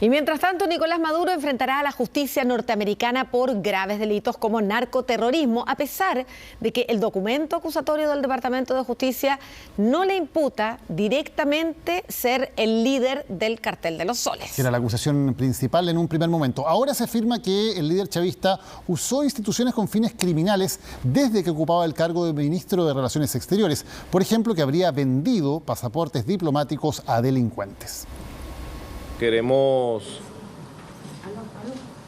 Y mientras tanto, Nicolás Maduro enfrentará a la justicia norteamericana por graves delitos como narcoterrorismo, a pesar de que el documento acusatorio del Departamento de Justicia no le imputa directamente ser el líder del Cartel de los Soles. Que era la acusación principal en un primer momento. Ahora se afirma que el líder chavista usó instituciones con fines criminales desde que ocupaba el cargo de ministro de Relaciones Exteriores. Por ejemplo, que habría vendido pasaportes diplomáticos a delincuentes. Queremos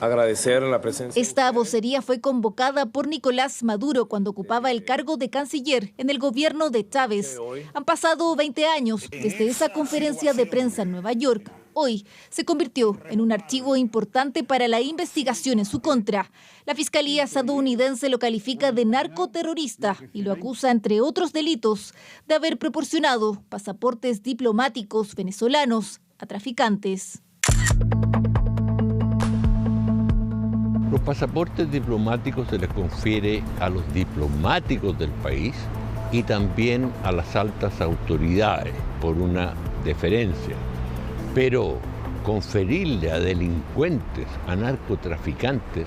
agradecer la presencia. Esta vocería fue convocada por Nicolás Maduro cuando ocupaba el cargo de canciller en el gobierno de Chávez. Han pasado 20 años desde esa conferencia de prensa en Nueva York. Hoy se convirtió en un archivo importante para la investigación en su contra. La Fiscalía estadounidense lo califica de narcoterrorista y lo acusa, entre otros delitos, de haber proporcionado pasaportes diplomáticos venezolanos a traficantes. Los pasaportes diplomáticos se les confiere a los diplomáticos del país y también a las altas autoridades por una deferencia. Pero conferirle a delincuentes, a narcotraficantes,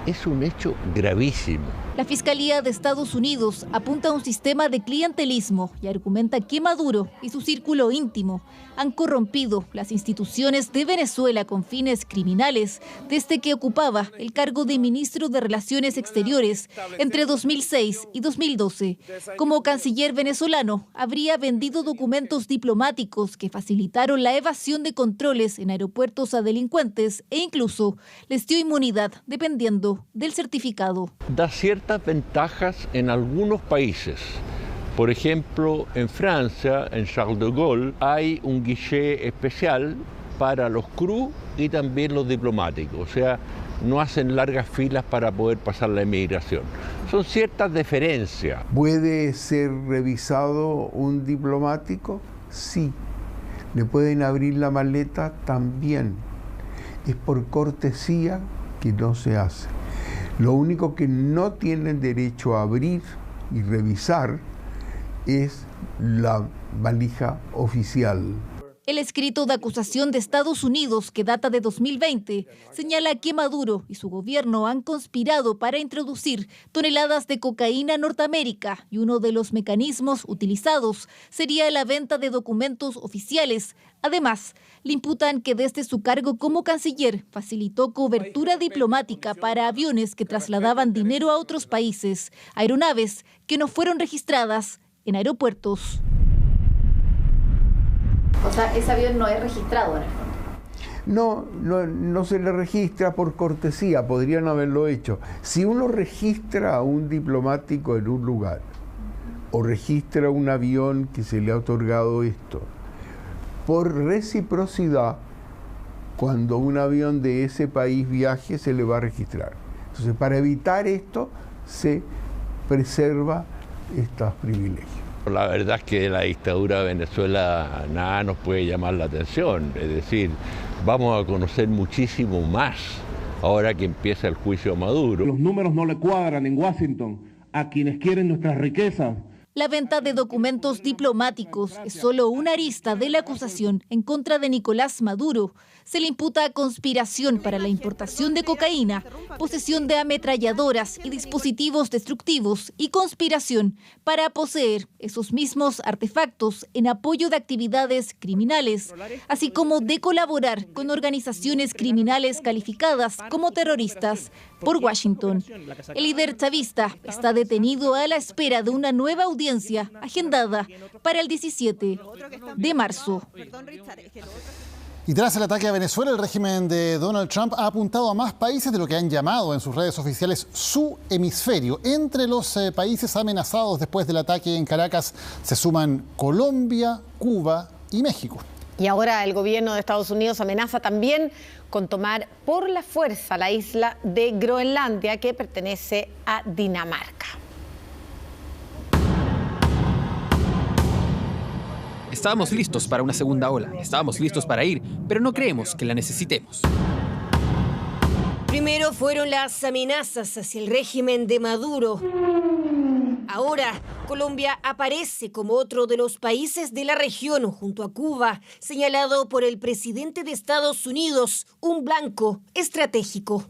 es un hecho gravísimo. La Fiscalía de Estados Unidos apunta a un sistema de clientelismo y argumenta que Maduro y su círculo íntimo han corrompido las instituciones de Venezuela con fines criminales desde que ocupaba el cargo de ministro de Relaciones Exteriores entre 2006 y 2012. Como canciller venezolano, habría vendido documentos diplomáticos que facilitaron la evasión de controles en aeropuertos a delincuentes e incluso les dio inmunidad dependiendo del certificado. Da ciertas ventajas en algunos países. Por ejemplo, en Francia, en Charles de Gaulle, hay un guichet especial para los crus y también los diplomáticos. O sea, no hacen largas filas para poder pasar la inmigración. Son ciertas deferencias. ¿Puede ser revisado un diplomático? Sí. ¿Le pueden abrir la maleta? También. Es por cortesía que no se hace. Lo único que no tienen derecho a abrir y revisar es la valija oficial. El escrito de acusación de Estados Unidos, que data de 2020, señala que Maduro y su gobierno han conspirado para introducir toneladas de cocaína a Norteamérica y uno de los mecanismos utilizados sería la venta de documentos oficiales. Además, le imputan que desde su cargo como canciller facilitó cobertura diplomática para aviones que trasladaban dinero a otros países, aeronaves que no fueron registradas en aeropuertos. O sea, ese avión no es registrado en el fondo. No se le registra por cortesía, podrían haberlo hecho. Si uno registra a un diplomático en un lugar o registra un avión que se le ha otorgado esto, por reciprocidad, cuando un avión de ese país viaje se le va a registrar. Entonces, para evitar esto, se preserva estos privilegios. La verdad es que la dictadura de Venezuela nada nos puede llamar la atención. Es decir, vamos a conocer muchísimo más ahora que empieza el juicio a Maduro. Los números no le cuadran en Washington a quienes quieren nuestras riquezas. La venta de documentos diplomáticos es solo una arista de la acusación en contra de Nicolás Maduro. Se le imputa conspiración para la importación de cocaína, posesión de ametralladoras y dispositivos destructivos y conspiración para poseer esos mismos artefactos en apoyo de actividades criminales, así como de colaborar con organizaciones criminales calificadas como terroristas por Washington. El líder chavista está detenido a la espera de una nueva audiencia agendada para el 17 de marzo. Y tras el ataque a Venezuela, el régimen de Donald Trump ha apuntado a más países de lo que han llamado en sus redes oficiales su hemisferio. Entre los países amenazados después del ataque en Caracas se suman Colombia, Cuba y México. Y ahora el gobierno de Estados Unidos amenaza también con tomar por la fuerza la isla de Groenlandia, que pertenece a Dinamarca. Estábamos listos para una segunda ola, estábamos listos para ir, pero no creemos que la necesitemos. Primero fueron las amenazas hacia el régimen de Maduro. Ahora Colombia aparece como otro de los países de la región, junto a Cuba, señalado por el presidente de Estados Unidos, un blanco estratégico.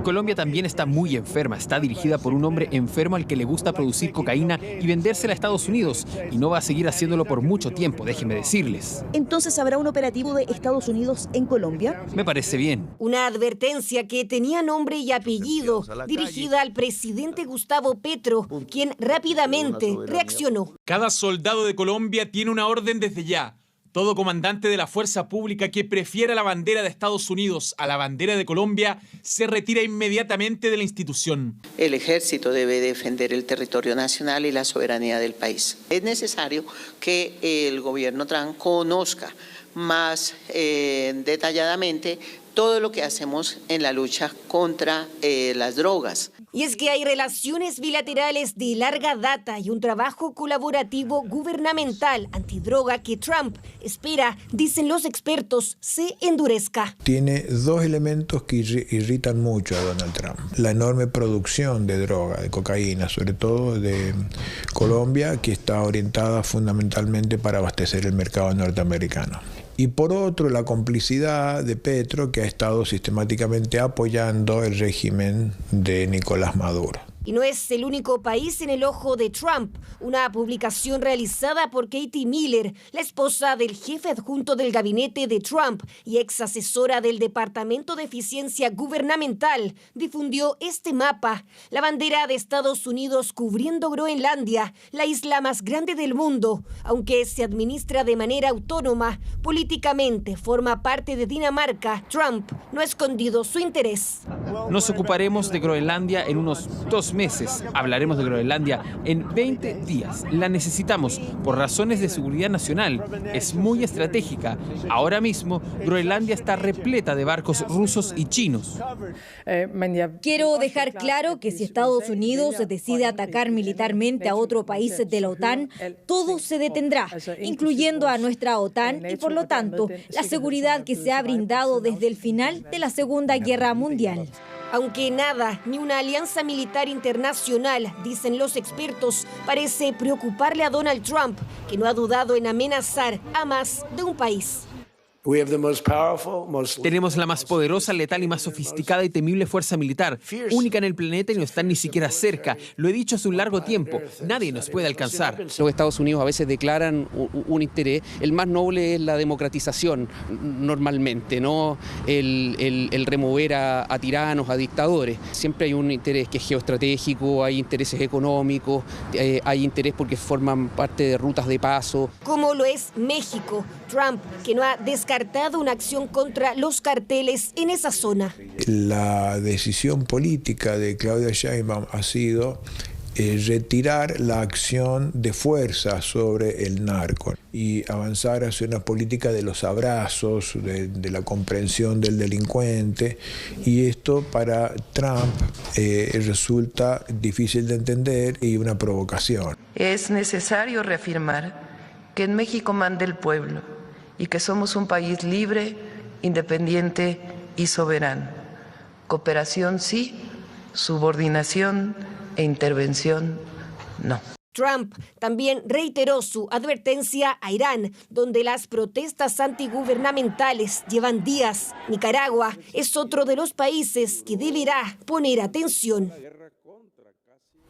Colombia también está muy enferma. Está dirigida por un hombre enfermo al que le gusta producir cocaína y vendérsela a Estados Unidos. Y no va a seguir haciéndolo por mucho tiempo, déjenme decirles. ¿Entonces habrá un operativo de Estados Unidos en Colombia? Me parece bien. Una advertencia que tenía nombre y apellido, dirigida al presidente Gustavo Petro, quien rápidamente reaccionó. Cada soldado de Colombia tiene una orden desde ya. Todo comandante de la fuerza pública que prefiera la bandera de Estados Unidos a la bandera de Colombia se retira inmediatamente de la institución. El ejército debe defender el territorio nacional y la soberanía del país. Es necesario que el gobierno Trump conozca más detalladamente todo lo que hacemos en la lucha contra las drogas. Y es que hay relaciones bilaterales de larga data y un trabajo colaborativo gubernamental antidroga que Trump espera, dicen los expertos, se endurezca. Tiene dos elementos que irritan mucho a Donald Trump. La enorme producción de droga, de cocaína, sobre todo de Colombia, que está orientada fundamentalmente para abastecer el mercado norteamericano. Y por otro, la complicidad de Petro, que ha estado sistemáticamente apoyando el régimen de Nicolás Maduro. Y no es el único país en el ojo de Trump. Una publicación realizada por Katie Miller, la esposa del jefe adjunto del gabinete de Trump y ex asesora del Departamento de Eficiencia Gubernamental, difundió este mapa. La bandera de Estados Unidos cubriendo Groenlandia, la isla más grande del mundo. Aunque se administra de manera autónoma, políticamente forma parte de Dinamarca, Trump no ha escondido su interés. Nos ocuparemos de Groenlandia en unos 2 meses. Hablaremos de Groenlandia en 20 días. La necesitamos por razones de seguridad nacional. Es muy estratégica. Ahora mismo, Groenlandia está repleta de barcos rusos y chinos. Quiero dejar claro que si Estados Unidos decide atacar militarmente a otro país de la OTAN, todo se detendrá, incluyendo a nuestra OTAN y, por lo tanto, la seguridad que se ha brindado desde el final de la Segunda Guerra Mundial. Aunque nada, ni una alianza militar internacional, dicen los expertos, parece preocuparle a Donald Trump, que no ha dudado en amenazar a más de un país. Tenemos la más poderosa, letal y más sofisticada y temible fuerza militar, única en el planeta y no está ni siquiera cerca. Lo he dicho hace un largo tiempo, nadie nos puede alcanzar. Los Estados Unidos a veces declaran un interés, el más noble es la democratización normalmente, no el remover a tiranos, a dictadores. Siempre hay un interés que es geoestratégico, hay intereses económicos, hay interés porque forman parte de rutas de paso. Como lo es México, Trump, que no ha descartado una acción contra los carteles en esa zona. La decisión política de Claudia Sheinbaum ha sido retirar la acción de fuerza sobre el narco y avanzar hacia una política de los abrazos, de la comprensión del delincuente, y esto para Trump resulta difícil de entender y una provocación. Es necesario reafirmar que en México manda el pueblo y que somos un país libre, independiente y soberano. Cooperación sí, subordinación e intervención no. Trump también reiteró su advertencia a Irán, donde las protestas antigubernamentales llevan días. Nicaragua es otro de los países que deberá poner atención.